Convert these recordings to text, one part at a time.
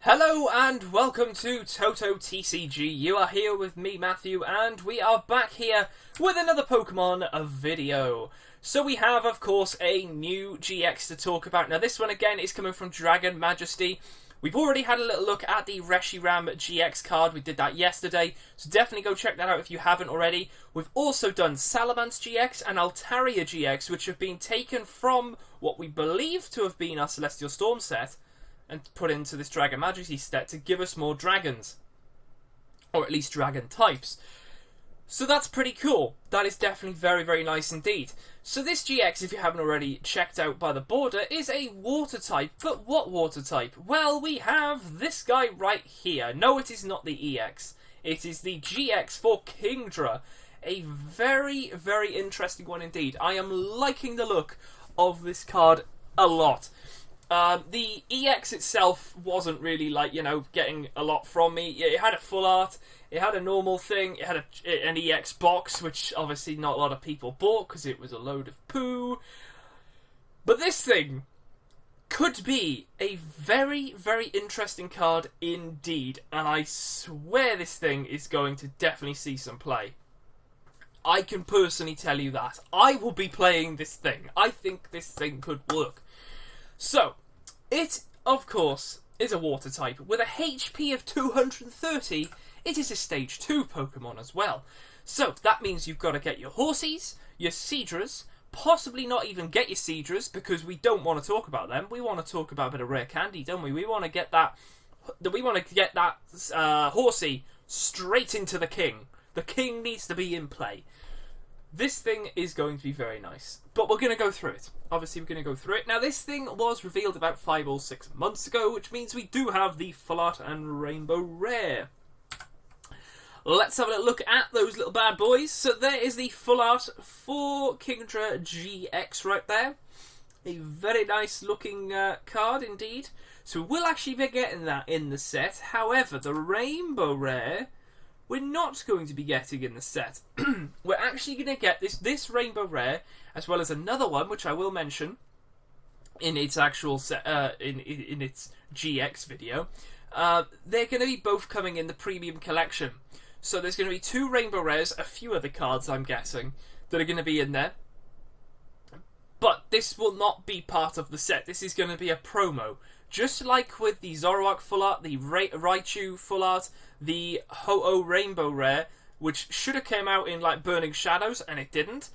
Hello and welcome to TotoTCG. You are here with me, Matthew, and we are back here with another Pokemon video. So we have, of course, a new GX to talk about. Now this one again is coming from Dragon Majesty. We've already had a little look at the Reshiram GX card. We did that yesterday, so definitely go check that out if you haven't already. We've also done Salamence GX and Altaria GX, which have been taken from what we believe to have been our Celestial Storm set and put into this Dragon Majesty set to give us more dragons. Or at least dragon types. So that's pretty cool. That is definitely very, very nice indeed. So this GX, if you haven't already checked out by the border, is a water type. But what water type? Well, we have this guy right here. No, it is not the EX. It is the GX for Kingdra. A very, very interesting one indeed. I am liking the look of this card a lot. The EX itself wasn't really, getting a lot from me. It had a full art, it had a normal thing, it had an EX box, which obviously not a lot of people bought because it was a load of poo. But this thing could be a very, very interesting card indeed, and I swear this thing is going to definitely see some play. I can personally tell you that. I will be playing this thing. I think this thing could work. So, it, of course, is a water type. With a HP of 230, it is a Stage 2 Pokemon as well. So, that means you've got to get your Horsies, your Seadras, possibly not even get your Seadras, because we don't want to talk about them. We want to talk about a bit of rare candy, don't we? We want to get that Horsey straight into the King. The King needs to be in play. This thing is going to be very nice, but we're going to go through it. Obviously, we're going to go through it. Now, this thing was revealed about 5 or 6 months ago, which means we do have the Full Art and Rainbow Rare. Let's have a little look at those little bad boys. So there is the Full Art for Kingdra GX right there. A very nice looking card indeed. So we'll actually be getting that in the set. However, the Rainbow Rare, we're not going to be getting in the set. We're actually going to get this Rainbow Rare, as well as another one, which I will mention in its actual set, in its GX video. They're going to be both coming in the Premium Collection. So there's going to be 2 Rainbow Rares, a few other cards, I'm guessing, that are going to be in there. But this will not be part of the set. This is going to be a promo. Just like with the Zoroark Full Art, the Raichu Full Art, the Ho-Oh Rainbow Rare, which should have came out in Burning Shadows, and it didn't.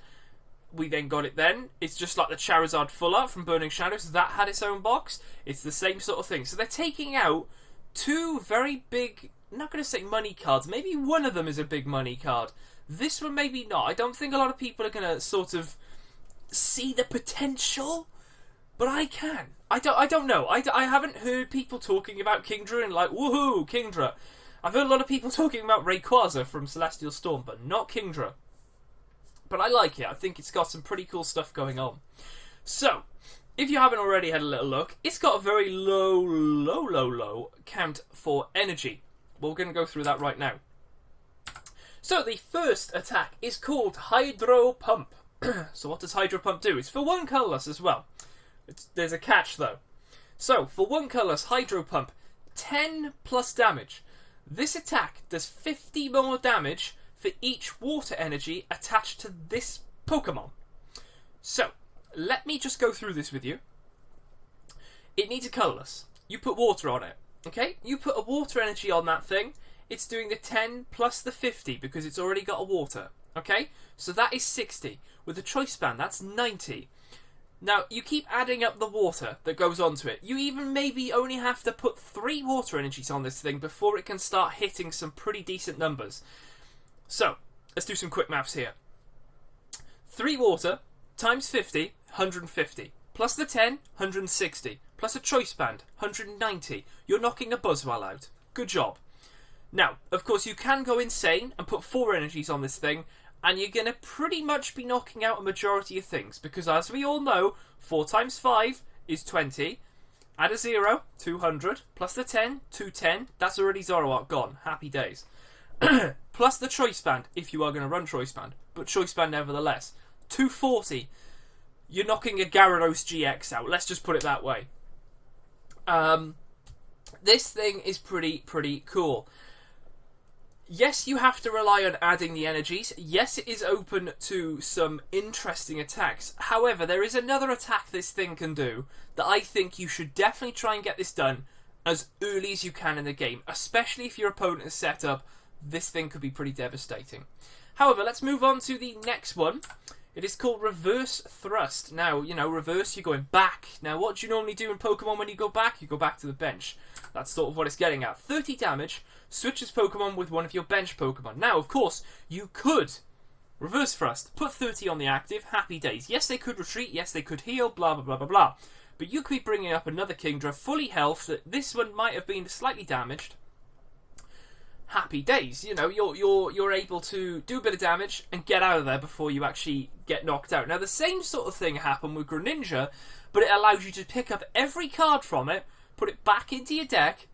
We then got it then. It's just like the Charizard Full Art from Burning Shadows. That had its own box. It's the same sort of thing. So they're taking out 2 very big, I'm not going to say money cards. Maybe one of them is a big money card. This one maybe not. I don't think a lot of people are going to sort of see the potential, but I can. I don't know. I haven't heard people talking about Kingdra and woohoo, Kingdra. I've heard a lot of people talking about Rayquaza from Celestial Storm, but not Kingdra. But I like it. I think it's got some pretty cool stuff going on. So, if you haven't already had a little look, it's got a very low count for energy. Well, we're going to go through that right now. So, the first attack is called Hydro Pump. So what does Hydro Pump do? It's for 1 colourless as well. There's a catch though. So, for 1 colourless, Hydro Pump, 10 plus damage. This attack does 50 more damage for each water energy attached to this Pokemon. So, let me just go through this with you. It needs a colourless. You put water on it. Okay? You put a water energy on that thing. It's doing the 10 plus the 50 because it's already got a water. Okay? So that is 60. With the Choice Band, that's 90. Now, you keep adding up the water that goes onto it. You even maybe only have to put 3 water energies on this thing before it can start hitting some pretty decent numbers. So, let's do some quick maths here. 3 water times 50, 150. Plus the 10, 160. Plus a Choice Band, 190. You're knocking a Buzzwell out. Good job. Now, of course, you can go insane and put 4 energies on this thing, and you're going to pretty much be knocking out a majority of things, because as we all know, 4 times 5 is 20. Add a 0, 200, plus the 10, 210. That's already Zoroark gone. Happy days. Plus the Choice Band, if you are going to run Choice Band, but Choice Band nevertheless. 240. You're knocking a Gyarados GX out. Let's just put it that way. This thing is pretty cool. Yes, you have to rely on adding the energies. Yes, it is open to some interesting attacks. However, there is another attack this thing can do that I think you should definitely try and get this done as early as you can in the game. Especially if your opponent is set up, this thing could be pretty devastating. However, let's move on to the next one. It is called Reverse Thrust. Now, you know, reverse, you're going back. Now, what do you normally do in Pokemon when you go back? You go back to the bench. That's sort of what it's getting at. 30 damage, switches Pokemon with one of your bench Pokemon. Now, of course, you could Reverse Thrust, put 30 on the active, happy days. Yes, they could retreat, yes, they could heal, blah, blah, blah, blah, blah. But you could be bringing up another Kingdra, fully health, that this one might have been slightly damaged. Happy days, you know, you're able to do a bit of damage and get out of there before you actually get knocked out. Now, the same sort of thing happened with Greninja, but it allows you to pick up every card from it, put it back into your deck,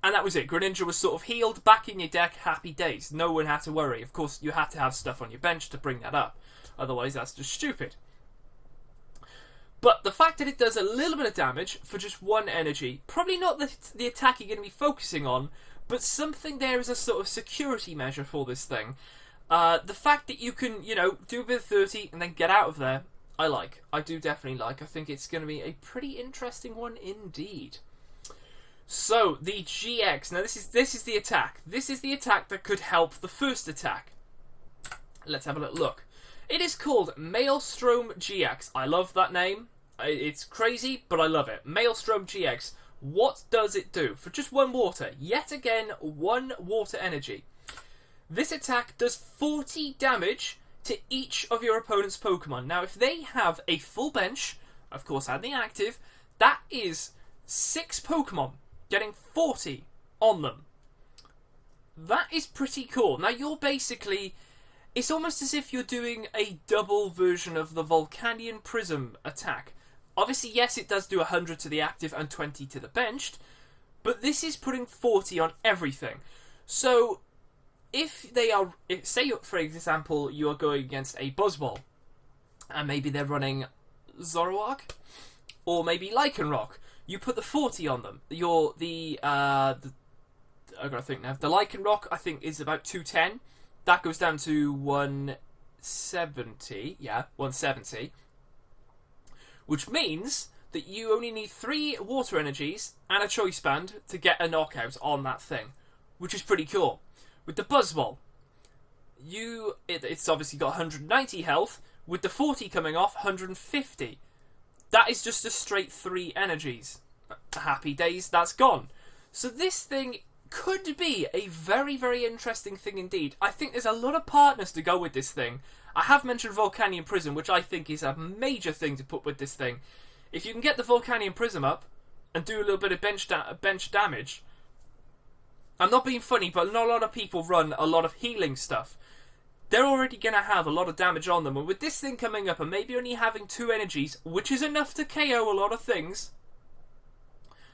and that was it. Greninja was sort of healed, back in your deck, happy days. No one had to worry. Of course, you had to have stuff on your bench to bring that up. Otherwise, that's just stupid. But the fact that it does a little bit of damage for just one energy, probably not the attack you're going to be focusing on, but something there is a sort of security measure for this thing. The fact that you can, you know, do a bit of 30 and then get out of there, I like. I do definitely like. I think it's going to be a pretty interesting one indeed. So, the GX. Now, this is the attack. This is the attack that could help the first attack. Let's have a little look. It is called Maelstrom GX. I love that name. It's crazy, but I love it. Maelstrom GX. What does it do? For just one water, yet again, one water energy. This attack does 40 damage to each of your opponent's Pokemon. Now, if they have a full bench, of course, and the active, that is 6 Pokemon getting 40 on them. That is pretty cool. Now, you're basically... It's almost as if you're doing a double version of the Volcanion Prism attack. Obviously, yes, it does do 100 to the active and 20 to the benched, but this is putting 40 on everything. So, if they are... say, for example, you are going against a Buzzball, and maybe they're running Zoroark, or maybe Lycanroc, you put the 40 on them. I've got to think now. The Lycanroc, I think, is about 210. That goes down to 170. Yeah, 170. Which means that you only need 3 water energies and a choice band to get a knockout on that thing. Which is pretty cool. With the Buzzball, it's obviously got 190 health. With the 40 coming off, 150. That is just a straight 3 energies. Happy days, that's gone. So this thing could be a very, very interesting thing indeed. I think there's a lot of partners to go with this thing. I have mentioned Volcanion Prism, which I think is a major thing to put with this thing. If you can get the Volcanion Prism up and do a little bit of bench damage, I'm not being funny, but not a lot of people run a lot of healing stuff. They're already going to have a lot of damage on them, and with this thing coming up and maybe only having 2 energies, which is enough to KO a lot of things,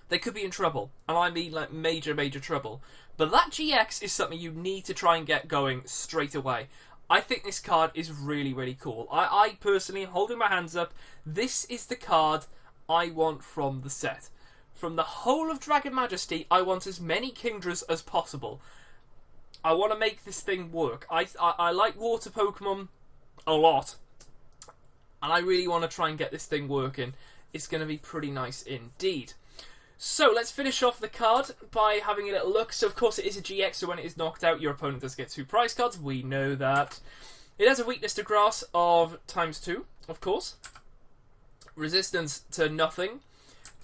they could be in trouble. And I mean like major, major trouble. But that GX is something you need to try and get going straight away. I think this card is really, really cool. I personally, holding my hands up, this is the card I want from the set. From the whole of Dragon Majesty, I want as many Kingdras as possible. I want to make this thing work. I like water Pokemon a lot. And I really want to try and get this thing working. It's going to be pretty nice indeed. So, let's finish off the card by having a little look. So, of course, it is a GX, so when it is knocked out, your opponent does get 2 prize cards. We know that. It has a weakness to grass of ×2, of course. Resistance to nothing.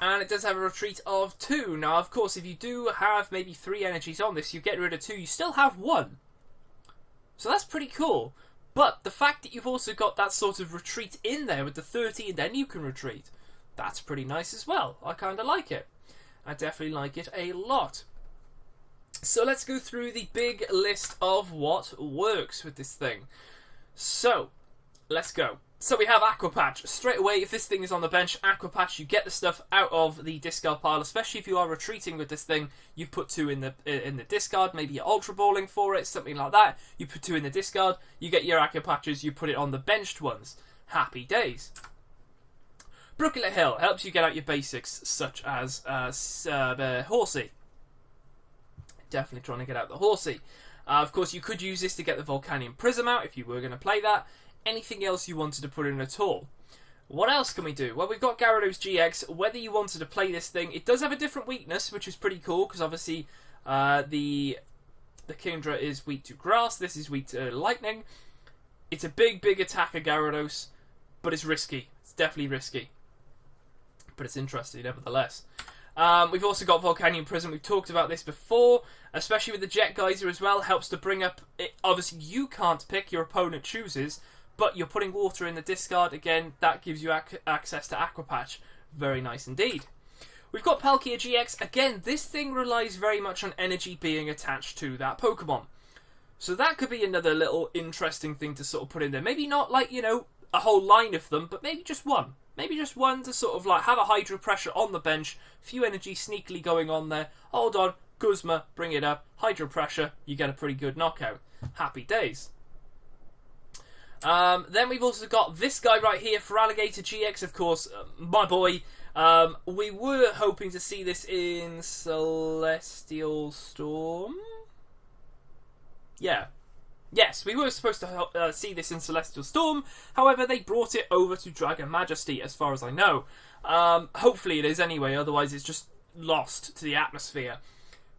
And it does have a retreat of 2. Now, of course, if you do have maybe 3 energies on this, you get rid of 2, you still have 1. So that's pretty cool. But the fact that you've also got that sort of retreat in there with the 30 and then you can retreat, that's pretty nice as well. I kind of like it. I definitely like it a lot. So let's go through the big list of what works with this thing. So, let's go. So we have Aqua Patch. Straight away, if this thing is on the bench, Aqua Patch, you get the stuff out of the discard pile, especially if you are retreating with this thing. You put 2 in the discard, maybe you're Ultra Balling for it, something like that. You put 2 in the discard, you get your Aqua Patches, you put it on the benched ones. Happy days. Brooklet Hill helps you get out your basics, such as Horsey. Definitely trying to get out the Horsey. Of course, you could use this to get the Volcanium Prism out if you were going to play that. Anything else you wanted to put in at all? What else can we do? Well, we've got Gyarados GX. Whether you wanted to play this thing, it does have a different weakness, which is pretty cool, because obviously the Kingdra is weak to Grass. This is weak to Lightning. It's a big attacker, Gyarados, but it's risky. It's definitely risky. But it's interesting, nevertheless. We've also got Volcanium Prism. We've talked about this before, especially with the Jet Geyser as well. Helps to bring up... Obviously, you can't pick, your opponent chooses, but you're putting water in the discard. Again, that gives you access to Aqua Patch. Very nice indeed. We've got Palkia GX. Again, this thing relies very much on energy being attached to that Pokemon. So that could be another little interesting thing to sort of put in there. Maybe not like, you know, a whole line of them, but maybe just one. Maybe just one to sort of like have a Hydro Pressure on the bench, few energy sneakily going on there. Hold on, Guzma, bring it up, Hydro Pressure, you get a pretty good knockout. Happy days. Then we've also got this guy right here, Feraligatr GX, of course, my boy. We were hoping to see this in Celestial Storm. Yeah. Yes, we were supposed to see this in Celestial Storm. However, they brought it over to Dragon Majesty, as far as I know. Hopefully it is anyway, otherwise it's just lost to the atmosphere.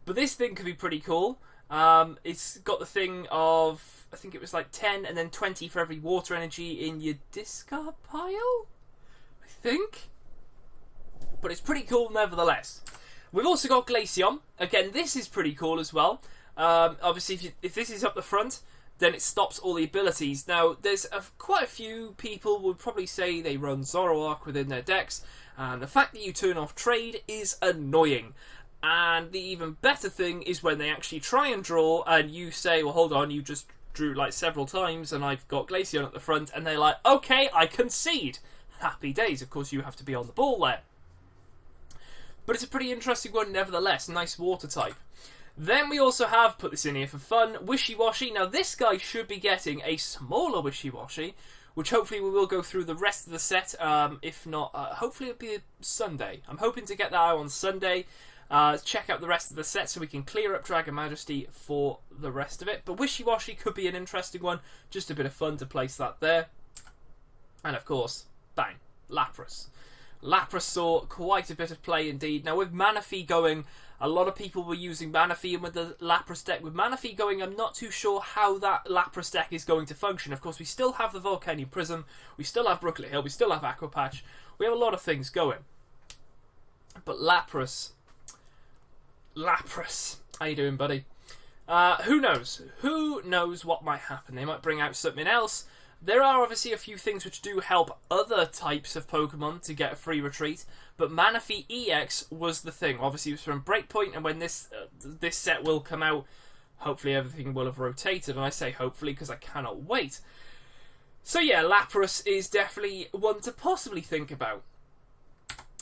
But this thing could be pretty cool. It's got the thing of, I think it was like 10 and then 20 for every water energy in your discard pile? I think? But it's pretty cool nevertheless. We've also got Glaceon. Again, this is pretty cool as well. Obviously, if this is up the front, then it stops all the abilities. Now, there's quite a few people would probably say they run Zoroark within their decks, and the fact that you turn off trade is annoying. And the even better thing is when they actually try and draw, and you say, well, hold on, you just drew like several times, and I've got Glaceon at the front, and they're like, okay, I concede. Happy days. Of course, you have to be on the ball there. But it's a pretty interesting one nevertheless. Nice water type. Then we also have, put this in here for fun, Wishy-Washy. Now this guy should be getting a smaller Wishy-Washy, which hopefully we will go through the rest of the set. If not, hopefully it'll be a Sunday. I'm hoping to get that out on Sunday. Check out the rest of the set so we can clear up Dragon Majesty for the rest of it. But Wishy-Washy could be an interesting one. Just a bit of fun to place that there. And of course, bang, Lapras. Lapras saw quite a bit of play indeed. Now with Manaphy going, a lot of people were using Manaphy, and with the Lapras deck, with Manaphy going, I'm not too sure how that Lapras deck is going to function. Of course, we still have the Volcanium Prism, we still have Brooklet Hill, we still have Aqua Patch, we have a lot of things going. But Lapras, how you doing, buddy? Who knows? Who knows what might happen? They might bring out something else. There are obviously a few things which do help other types of Pokemon to get a free retreat, but Manaphy EX was the thing. Obviously, it was from Breakpoint, and when this set will come out, hopefully everything will have rotated, and I say hopefully because I cannot wait. So yeah, Lapras is definitely one to possibly think about.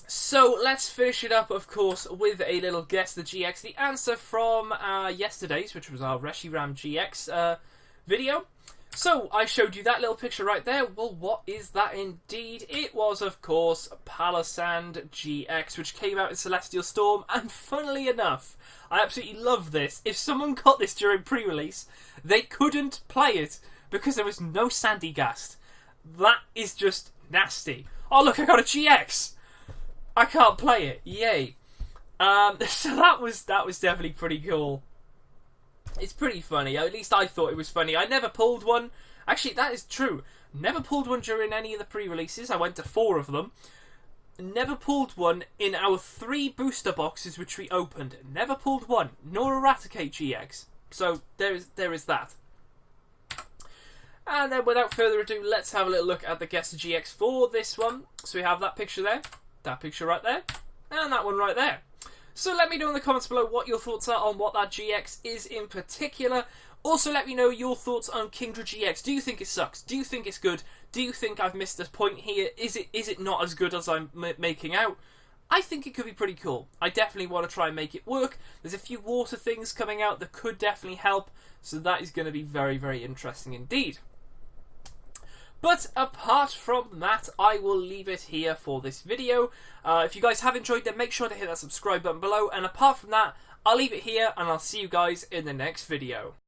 So let's finish it up, of course, with a little Guess the GX. The answer from yesterday's, which was our Reshiram GX video. So, I showed you that little picture right there. Well, what is that indeed? It was, of course, Palossand GX, which came out in Celestial Storm, and funnily enough, I absolutely love this. If someone got this during pre-release, they couldn't play it because there was no Sandygast. That is just nasty. Oh, look, I got a GX! I can't play it. Yay. So that was definitely pretty cool. It's pretty funny. At least I thought it was funny. I never pulled one. Actually, that is true. Never pulled one during any of the pre-releases. I went to 4 of them. Never pulled one in our 3 booster boxes which we opened. Never pulled one. Nor Eradicate GX. So there is that. And then without further ado, let's have a little look at the Guess the GX for this one. So we have that picture there. That picture right there. And that one right there. So let me know in the comments below what your thoughts are on what that GX is in particular. Also let me know your thoughts on Kingdra GX. Do you think it sucks? Do you think it's good? Do you think I've missed a point here? Is it not as good as I'm making out? I think it could be pretty cool. I definitely want to try and make it work. There's a few water things coming out that could definitely help. So that is going to be very, very interesting indeed. But apart from that, I will leave it here for this video. If you guys have enjoyed, then make sure to hit that subscribe button below. And apart from that, I'll leave it here and I'll see you guys in the next video.